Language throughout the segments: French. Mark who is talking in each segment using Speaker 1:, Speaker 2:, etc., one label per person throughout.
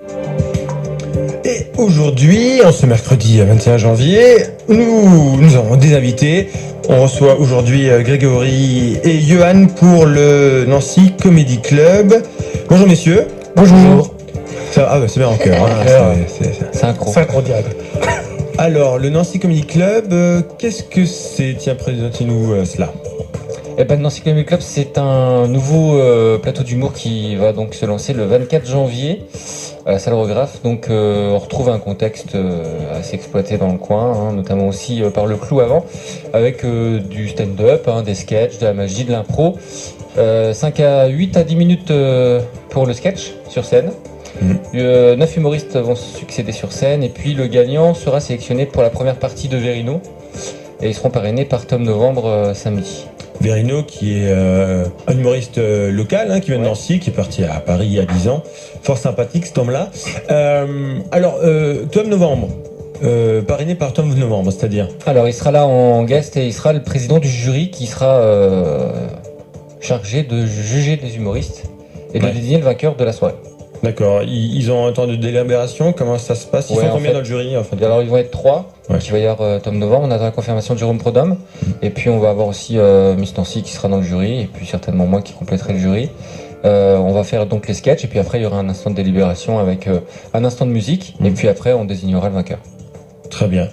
Speaker 1: Et aujourd'hui, en ce mercredi 21 janvier, nous avons des invités. On reçoit aujourd'hui Grégory et Johan pour le Nancy Comedy Club. Bonjour messieurs.
Speaker 2: Bonjour.
Speaker 1: C'est bien en cœur.
Speaker 2: Synchro direct.
Speaker 1: Alors, le Nancy Comedy Club, qu'est-ce que c'est? Tiens, présentez-nous cela.
Speaker 3: Eh ben, Nancy Comedy Club, c'est un nouveau plateau d'humour qui va donc se lancer le 24 janvier à la salle Regraphe. Donc on retrouve un contexte assez exploité dans le coin, hein, notamment aussi par le Clou avant, avec du stand-up, hein, des sketchs, de la magie, de l'impro. 8 à 10 minutes pour le sketch sur scène. 9 humoristes vont succéder sur scène et puis le gagnant sera sélectionné pour la première partie de Verino et ils seront parrainés par Tom Novembre samedi.
Speaker 1: Verino qui est un humoriste local qui vient de Nancy, qui est parti à Paris il y a 10 ans. Fort sympathique cet homme-là. Tom Novembre, parrainé par Tom Novembre, c'est-à-dire?
Speaker 3: Alors il sera là en guest et il sera le président du jury qui sera chargé de juger des humoristes et de désigner le vainqueur de la soirée.
Speaker 1: D'accord, ils ont un temps de délibération, comment ça se passe? Ils sont combien dans le jury en fait?
Speaker 3: Alors ils vont être 3, donc il va y avoir Tom Novembre, on attend la confirmation de Jérôme Prodhomme, et puis on va avoir aussi Miss Nancy qui sera dans le jury, et puis certainement moi qui compléterai le jury. On va faire donc les sketchs, et puis après il y aura un instant de délibération avec un instant de musique, et puis après on désignera le vainqueur.
Speaker 1: Très bien.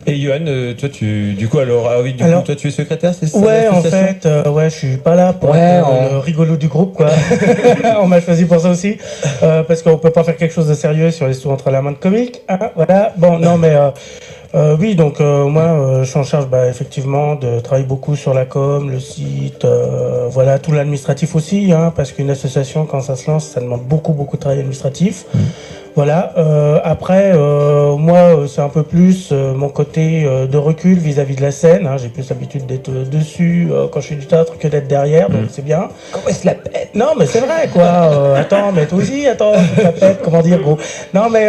Speaker 1: Et Johan, toi toi tu es secrétaire, c'est ça?
Speaker 2: Ouais, en fait, je suis pas là pour être le rigolo du groupe, quoi. On m'a choisi pour ça aussi, parce qu'on peut pas faire quelque chose de sérieux sur les sous entre la main de comique, hein, voilà. Bon, non, mais oui, donc moi, je suis en charge, effectivement, de travailler beaucoup sur la com, le site, voilà, tout l'administratif aussi, parce qu'une association, quand ça se lance, ça demande beaucoup de travail administratif. Voilà. Après, moi, c'est un peu plus mon côté de recul vis-à-vis de la scène. J'ai plus l'habitude d'être dessus quand je fais du théâtre que d'être derrière, donc c'est bien.
Speaker 3: Comment elle se la pète?
Speaker 2: Non, mais c'est vrai, quoi. Attends, mais toi aussi, je la pète, comment dire, gros. Non, mais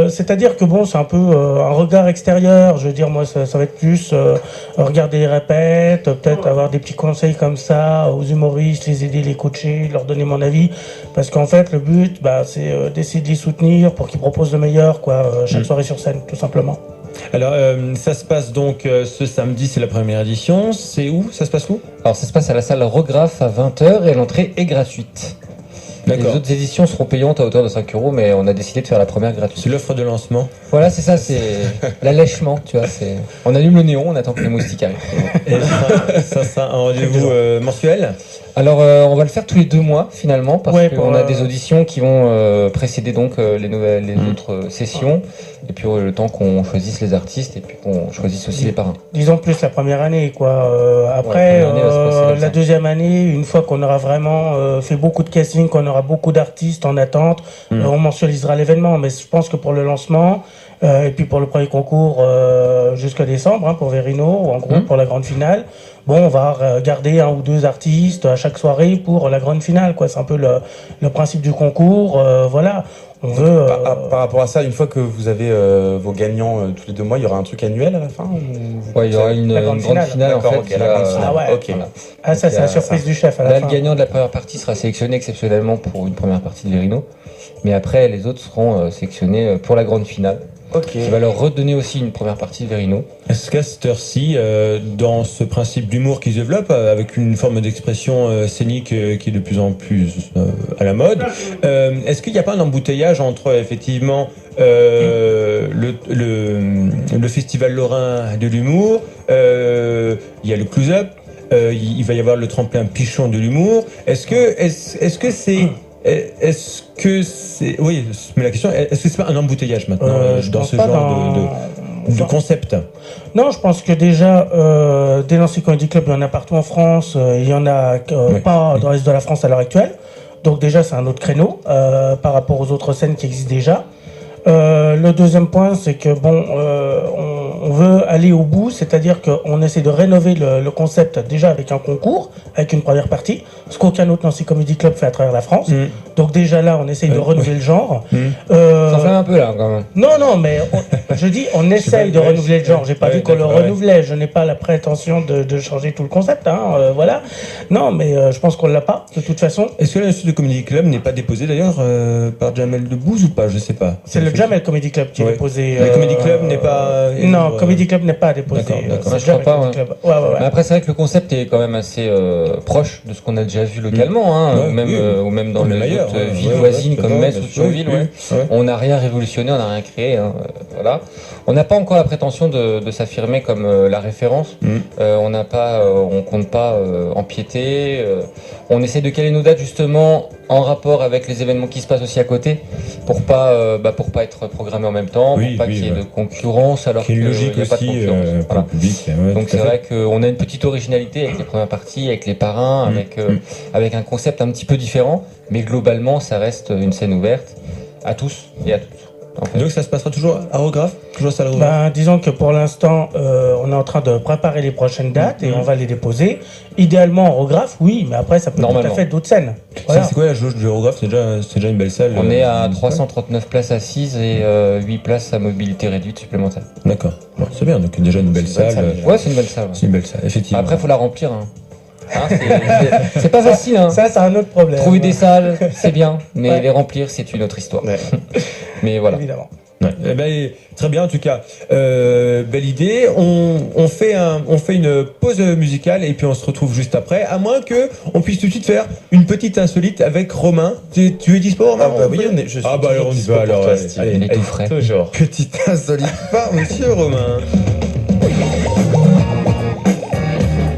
Speaker 2: c'est-à-dire que bon, c'est un peu un regard extérieur. Je veux dire, moi, ça va être plus regarder les répètes, peut-être avoir des petits conseils comme ça aux humoristes, les aider, les coacher, leur donner mon avis. Parce qu'en fait, le but, c'est d'essayer de les soutenir pour qu'ils proposent le meilleur, chaque soirée sur scène, tout simplement.
Speaker 1: Alors, ça se passe donc ce samedi, c'est la première édition. C'est où? Ça se passe où?
Speaker 3: Alors, ça se passe à la salle Regraphe à 20h et l'entrée est gratuite. Les autres éditions seront payantes à hauteur de 5 €, mais on a décidé de faire la première gratuite.
Speaker 1: C'est l'offre de lancement.
Speaker 3: Voilà, c'est ça, c'est l'allèchement, tu vois. On allume le néon, on attend que les moustiques arrivent.
Speaker 1: Et ça sera un rendez-vous mensuel?
Speaker 3: Alors, on va le faire tous les 2 mois, finalement, parce qu'on a des auditions qui vont précéder donc les autres sessions, et puis le temps qu'on choisisse les artistes, et puis qu'on choisisse aussi les parrains.
Speaker 2: Disons plus la première année, quoi. Après, la deuxième année, une fois qu'on aura vraiment fait beaucoup de casting, qu'on aura beaucoup d'artistes en attente, on mensualisera l'événement. Mais je pense que pour le lancement, et puis pour le premier concours jusqu'à décembre, pour Verino, ou en gros pour la grande finale, on va garder 1 ou 2 artistes à chaque soirée pour la grande finale, quoi. C'est un peu le principe du concours, voilà. On veut,
Speaker 4: par rapport à ça, une fois que vous avez vos gagnants tous les 2 mois, il y aura un truc annuel à la fin
Speaker 3: il y aura une grande finale en fait.
Speaker 2: La grande finale. Voilà. Ça, c'est la surprise du chef à la fin.
Speaker 3: Le gagnant de la première partie sera sélectionné exceptionnellement pour une première partie de Verino, mais après les autres seront sélectionnés pour la grande finale. Qui va leur redonner aussi une première partie de Verino.
Speaker 1: Est-ce qu'à cette heure-ci, dans ce principe d'humour qui se développe, avec une forme d'expression scénique qui est de plus en plus à la mode, est-ce qu'il n'y a pas un embouteillage entre effectivement le festival lorrain de l'humour, il y a le close-up, il va y avoir le tremplin pichon de l'humour. Est-ce que c'est... Oui, mais la question, est-ce que c'est pas un embouteillage maintenant dans ce genre de concept?
Speaker 2: Non, je pense que déjà, des Nancy Comedy Club, il y en a partout en France, il y en a pas dans le reste de la France à l'heure actuelle. Donc déjà, c'est un autre créneau par rapport aux autres scènes qui existent déjà. Le deuxième point, c'est que on veut aller au bout, c'est-à-dire qu'on essaie de rénover le concept déjà avec un concours, avec une première partie, ce qu'aucun autre Nancy Comedy Club fait à travers la France. Donc déjà là, on essaye de renouveler le genre.
Speaker 3: Ça fait un peu là quand même.
Speaker 2: Non, mais je dis on essaye de renouveler le genre. J'ai pas dit qu'on le renouvelait. Je n'ai pas la prétention de changer tout le concept. Voilà. Non, mais je pense qu'on l'a pas de toute façon.
Speaker 1: Est-ce que l'Institut de Comedy Club n'est pas déposé d'ailleurs par Jamel Debbouze ou pas? Je sais pas.
Speaker 2: C'est le Jamel Comedy Club qui est déposé.
Speaker 1: Le Comedy Club n'est pas.
Speaker 2: Non, Comedy Club n'est pas déposé.
Speaker 3: D'accord. Je crois pas. Ouais. Mais après, c'est vrai que le concept est quand même assez proche de ce qu'on a déjà vu localement, ou même dans les autres villes voisines comme Metz ou Thionville. On n'a rien révolutionné, on n'a rien créé. Voilà. On n'a pas encore la prétention de s'affirmer comme la référence. On compte pas empiéter. On essaie de caler nos dates justement en rapport avec les événements qui se passent aussi à côté, pour pas être programmé en même temps, pour pas qu'il y ait de concurrence alors qu'il n'y a pas de concurrence. Voilà.
Speaker 1: Public,
Speaker 3: donc c'est vrai qu'on a une petite originalité avec les premières parties, avec les parrains, avec un concept un petit peu différent, mais globalement ça reste une scène ouverte à tous et à toutes. En fait.
Speaker 1: Donc ça se passera toujours à Orographe, toujours ça
Speaker 2: disons que pour l'instant, on est en train de préparer les prochaines dates et on va les déposer. Idéalement en Orographe, oui, mais après ça peut tout à fait d'autres scènes.
Speaker 1: Voilà. C'est quoi la jauge de Orographe? C'est déjà une belle salle.
Speaker 3: On est à 339 places assises et 8 places à mobilité réduite supplémentaire.
Speaker 1: D'accord, bon, c'est bien, donc déjà une belle salle.
Speaker 3: Ouais, c'est une belle salle.
Speaker 1: C'est une belle salle, effectivement.
Speaker 3: Après, il faut la remplir. C'est pas facile.
Speaker 2: Ça, c'est un autre problème.
Speaker 3: Trouver des salles, c'est bien, mais les remplir, c'est une autre histoire. Mais voilà.
Speaker 2: Évidemment.
Speaker 1: Très bien, en tout cas, belle idée. On fait une pause musicale et puis on se retrouve juste après, à moins que on puisse tout de suite faire une petite insolite avec Romain. Tu es dispo, Romain?
Speaker 4: Oui, je suis
Speaker 1: alors on y va. Alors,
Speaker 3: allez, tout frais.
Speaker 4: Toujours.
Speaker 1: Petite insolite par Monsieur Romain.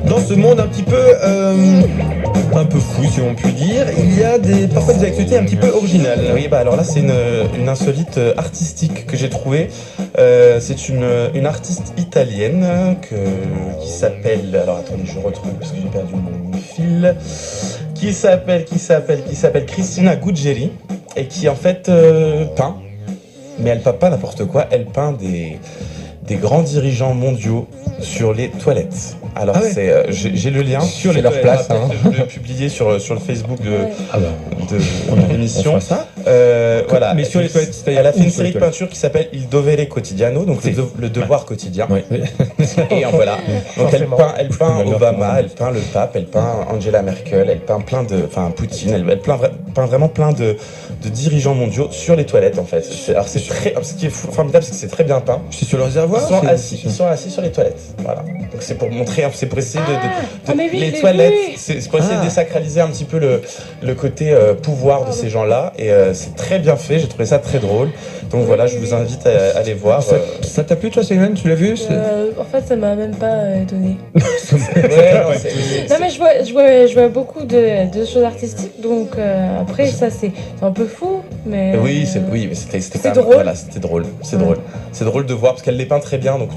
Speaker 1: Dans ce monde un petit peu fou, si on peut dire, il y a parfois des actualités un petit peu originales.
Speaker 4: Oui, alors là c'est une insolite artistique que j'ai trouvée. C'est une artiste italienne qui s'appelle, alors attendez, je retrouve parce que j'ai perdu mon fil, qui s'appelle Cristina Guggeri et qui en fait peint, mais elle peint pas n'importe quoi, elle peint des grands dirigeants mondiaux sur les toilettes. Alors j'ai le lien
Speaker 3: sur leur place.
Speaker 4: Je vais le publier sur le Facebook de l'émission.
Speaker 1: Voilà. Mais sur les toilettes,
Speaker 4: elle a fait une série de peintures qui s'appelle Il Dovere Quotidiano, donc le devoir quotidien. Et voilà. Donc elle peint Obama, elle peint le pape, elle peint Angela Merkel, elle peint Poutine, elle peint vraiment plein de dirigeants mondiaux sur les toilettes en fait. Alors ce qui est formidable, c'est que c'est très bien peint.
Speaker 1: C'est sur le réservoir.
Speaker 4: Ils sont assis sur les toilettes. Voilà. Donc c'est pour montrer, c'est pour essayer les toilettes, c'est pour essayer de désacraliser un petit peu le côté pouvoir de ces gens-là. Et c'est très bien fait. J'ai trouvé ça très drôle. Donc voilà, je vous invite à aller voir.
Speaker 1: Ça t'a plu toi, Céline? Tu l'as vu?
Speaker 5: En fait, ça m'a même pas étonné.
Speaker 4: Non
Speaker 5: mais je vois beaucoup de choses artistiques. Donc après, ça c'est un peu fou, mais.
Speaker 4: Oui, mais c'était
Speaker 5: drôle.
Speaker 4: Voilà, c'était drôle. C'est drôle de voir parce qu'elle les peint très bien. Donc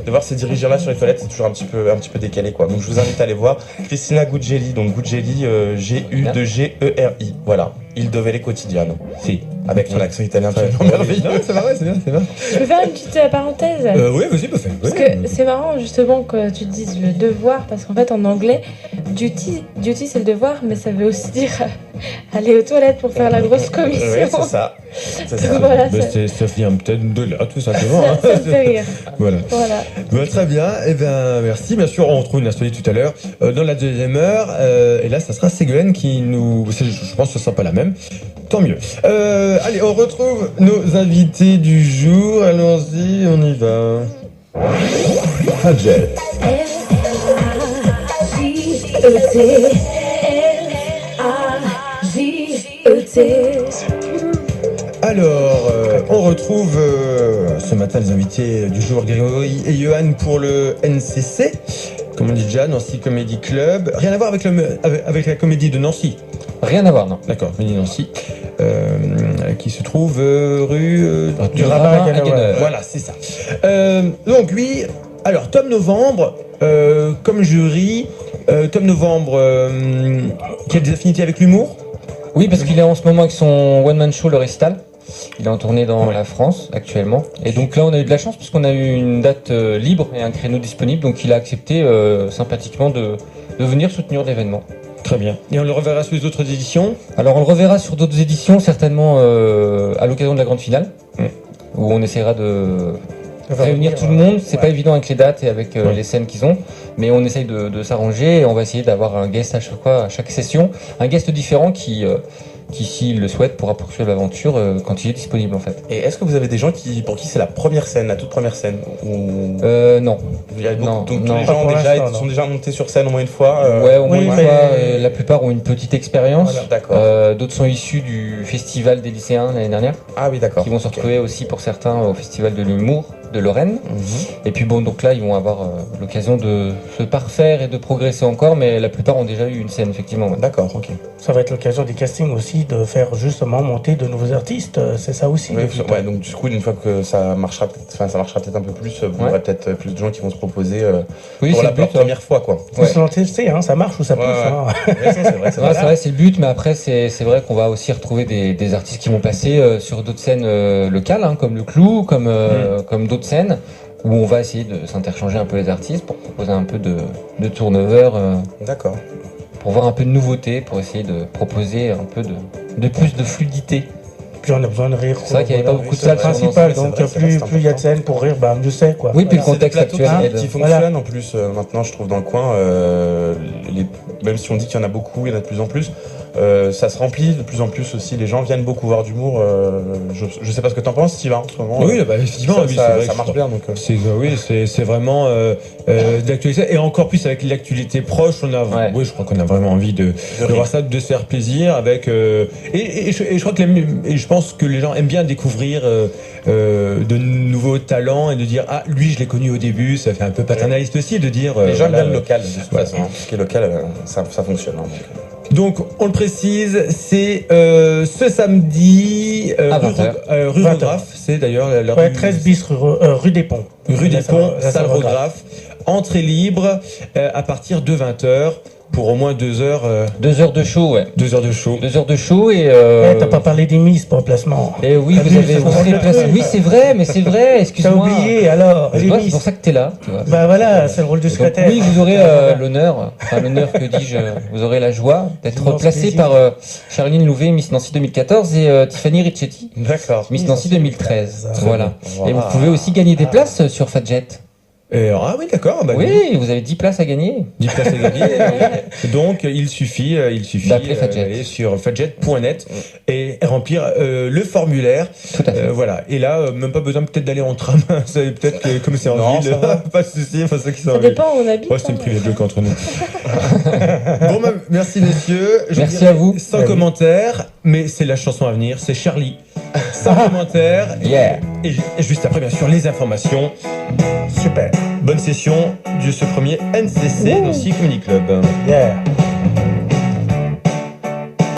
Speaker 4: de voir ces dirigeants-là sur les toilettes, c'est toujours un petit peu décalé quoi. Donc je vous invite à aller voir Cristina Guggeri, donc Guggeri G-U-G-E-R-I. Voilà, Il Dovere Quotidiano.
Speaker 1: Si.
Speaker 4: Avec son accent italien absolument merveilleux.
Speaker 1: C'est vrai, c'est bien.
Speaker 5: Je peux faire une petite parenthèse?
Speaker 1: Oui, vas-y, parfait.
Speaker 5: Parce que c'est marrant justement que tu dises le devoir, parce qu'en fait en anglais, duty c'est le devoir, mais ça veut aussi dire aller aux toilettes pour faire la grosse commission.
Speaker 4: Oui, c'est ça.
Speaker 5: Voilà,
Speaker 1: ça vient peut-être de là, tout simplement.
Speaker 5: Ça me fait rire.
Speaker 1: Voilà. Très bien, merci. Bien sûr, on retrouve une insolite tout à l'heure dans la deuxième heure. Et là, ça sera Ségolène qui nous... Je pense que ce ne sera pas la même. Tant mieux. Allez, on retrouve nos invités du jour. Allons-y, on y va. Hadjet. Alors, on retrouve ce matin les invités du jour, Grégory et Johan pour le NCC, comme on dit déjà, Nancy Comedy Club. Rien à voir avec la comédie de Nancy.
Speaker 3: Rien à voir, non.
Speaker 1: D'accord, comédie Nancy, qui se trouve rue
Speaker 3: du Rabbin à Guéneur.
Speaker 1: Voilà, c'est ça. Donc oui, alors Tom Novembre, comme jury, Tom Novembre, qui a des affinités avec l'humour.
Speaker 3: Oui, parce qu'il est en ce moment avec son one-man show, le récital. Il est en tournée dans la France actuellement. Et donc là, on a eu de la chance puisqu'on a eu une date libre et un créneau disponible. Donc il a accepté sympathiquement de venir soutenir l'événement.
Speaker 1: Très bien. Et on le reverra sur les autres éditions?
Speaker 3: Alors on le reverra sur d'autres éditions, certainement à l'occasion de la grande finale, où on essaiera de réunir tout le monde. C'est pas évident avec les dates et avec les scènes qu'ils ont, mais on essaye de s'arranger et on va essayer d'avoir un guest à chaque session, un guest différent qui s'il le souhaite, pourra poursuivre l'aventure quand il est disponible en fait.
Speaker 4: Et est-ce que vous avez des gens pour qui c'est la première scène, la toute première scène
Speaker 3: Non.
Speaker 4: Il y a
Speaker 3: Non,
Speaker 4: donc
Speaker 3: non.
Speaker 4: tous les gens
Speaker 2: Pas
Speaker 4: sont déjà montés sur scène au moins une fois
Speaker 3: Ouais, au moins
Speaker 2: oui,
Speaker 3: une
Speaker 2: mais-
Speaker 3: fois. La plupart ont une petite expérience.
Speaker 2: Voilà.
Speaker 4: D'accord.
Speaker 3: D'autres sont issus du festival des lycéens l'année dernière,
Speaker 4: Ah oui, d'accord.
Speaker 3: qui vont se retrouver aussi pour certains au festival de l'humour de Lorraine.
Speaker 4: Mhm.
Speaker 3: Et puis bon, donc là, ils vont avoir l'occasion de se parfaire et de progresser encore, mais la plupart ont déjà eu une scène, effectivement. Ouais.
Speaker 4: D'accord, ok.
Speaker 2: Ça va être l'occasion des castings aussi de faire justement monter de nouveaux artistes. C'est ça aussi.
Speaker 4: Ouais,
Speaker 2: le but.
Speaker 4: donc du coup, une fois que ça marchera peut-être un peu plus, vous aurez peut-être plus de gens qui vont se proposer
Speaker 3: Oui,
Speaker 4: pour
Speaker 3: c'est
Speaker 4: la
Speaker 3: le but.
Speaker 4: première fois, quoi.
Speaker 2: Faut se lancer, ça marche ou ça pousse.
Speaker 4: Ouais.
Speaker 2: Hein.
Speaker 4: Ouais, c'est vrai, c'est
Speaker 3: Ouais,
Speaker 4: vrai.
Speaker 3: c'est vrai, c'est le but, mais après, c'est vrai qu'on va aussi retrouver des artistes qui vont passer sur d'autres scènes locales, hein, comme le Clou, comme d'autres scènes, où on va essayer de s'interchanger un peu les artistes pour proposer un peu de turnover,
Speaker 4: D'accord.
Speaker 3: pour voir un peu de nouveauté, pour essayer de proposer un peu de plus de fluidité.
Speaker 2: Puis on a besoin de rire.
Speaker 3: C'est vrai qu'il y avait pas beaucoup de
Speaker 2: C'est le
Speaker 3: salles sur
Speaker 2: principal,
Speaker 4: Nancy,
Speaker 2: donc
Speaker 4: c'est vrai,
Speaker 2: plus
Speaker 4: c'est
Speaker 2: il y a de
Speaker 4: important.
Speaker 2: scènes pour rire, mieux c'est quoi.
Speaker 3: Oui, puis le
Speaker 4: C'est des
Speaker 3: contexte
Speaker 4: plateaux
Speaker 3: actuel
Speaker 4: qui
Speaker 3: aide.
Speaker 4: fonctionnent en plus. Maintenant, je trouve dans le coin, même si on dit qu'il y en a beaucoup, il y en a de plus en plus. Ça se remplit de plus en plus aussi. Les gens viennent beaucoup voir d'humour. Je sais pas ce que t'en penses, Sylvain, en ce moment.
Speaker 1: Oui, bah, effectivement, oui, c'est
Speaker 4: ça
Speaker 1: vrai que
Speaker 4: marche bien. Donc,
Speaker 1: c'est vraiment d'actualité, et encore plus avec l'actualité proche. Oui, je crois qu'on a vraiment envie de voir ça, de se faire plaisir avec. Et je crois que je pense que les gens aiment bien découvrir de nouveaux talents et de dire lui je l'ai connu au début. Ça fait un peu paternaliste aussi de dire.
Speaker 4: les gens aiment
Speaker 1: voilà,
Speaker 4: bien le local, de toute
Speaker 1: ouais.
Speaker 4: façon. Hein. Ce qui est local, ça fonctionne. Hein,
Speaker 1: Donc, on le précise, c'est ce samedi
Speaker 3: À
Speaker 1: rue
Speaker 3: 20h.
Speaker 1: Rographe, c'est d'ailleurs la
Speaker 2: Ouais,
Speaker 1: rue,
Speaker 2: 13 bis rue des Ponts.
Speaker 1: rue des
Speaker 2: La
Speaker 1: Ponts,
Speaker 2: salle
Speaker 1: salle
Speaker 2: Rographe.
Speaker 1: Rographe. Entrée libre à partir de 20h pour au moins 2 heures,
Speaker 3: 2 heures de show, ouais.
Speaker 1: 2 heures de show.
Speaker 3: 2 heures de show et.
Speaker 2: Ouais, t'as pas parlé des miss pour le placement.
Speaker 3: Et oui,
Speaker 2: T'as
Speaker 3: vous
Speaker 2: vu,
Speaker 3: avez
Speaker 2: ça,
Speaker 3: serez placé. Oui, c'est vrai,
Speaker 2: T'as
Speaker 3: excuse-moi.
Speaker 2: oublié alors,
Speaker 3: Tu
Speaker 2: les
Speaker 3: vois, c'est
Speaker 2: miss.
Speaker 3: pour ça que t'es là, tu vois.
Speaker 2: Bah voilà, c'est le rôle du
Speaker 3: Donc,
Speaker 2: secrétaire.
Speaker 3: oui, vous aurez l'honneur, que dis-je, vous aurez la joie d'être
Speaker 2: Immense
Speaker 3: placé
Speaker 2: plaisir.
Speaker 3: par Charline Louvet, Miss Nancy 2014, et Tiffany Ricchetti,
Speaker 4: D'accord.
Speaker 3: Miss Nancy 2013. Voilà.
Speaker 4: Voilà.
Speaker 3: Et vous pouvez aussi gagner des places sur Fadjet.
Speaker 1: Ah oui, d'accord. Bah,
Speaker 3: Oui, vous avez 10 places à gagner.
Speaker 1: 10 places à gagner. Donc, il suffit
Speaker 3: D'appeler Fadjet.
Speaker 1: aller sur fadjet.net et remplir le formulaire.
Speaker 3: Tout à fait.
Speaker 1: Voilà. Et là, même pas besoin peut-être d'aller en tram. C'est peut-être que comme c'est en
Speaker 4: Non,
Speaker 1: ville,
Speaker 4: ça va.
Speaker 1: pas de souci. Enfin, ceux qui sont en
Speaker 5: Ça
Speaker 1: ville.
Speaker 5: dépend où on habite.
Speaker 1: Ouais, c'est une
Speaker 5: hein.
Speaker 1: privée de entre nous. Bon, bah, merci messieurs. Je
Speaker 3: Merci
Speaker 1: dirais
Speaker 3: à vous.
Speaker 1: Sans
Speaker 2: Ouais.
Speaker 1: commentaire, mais c'est la chanson à venir. C'est Charlie. Sans commentaire.
Speaker 3: Yeah.
Speaker 1: Et juste après, bien sûr, les informations.
Speaker 2: Super.
Speaker 1: Bonne session de ce premier NCC Nancy Comedy Club.
Speaker 2: Yeah.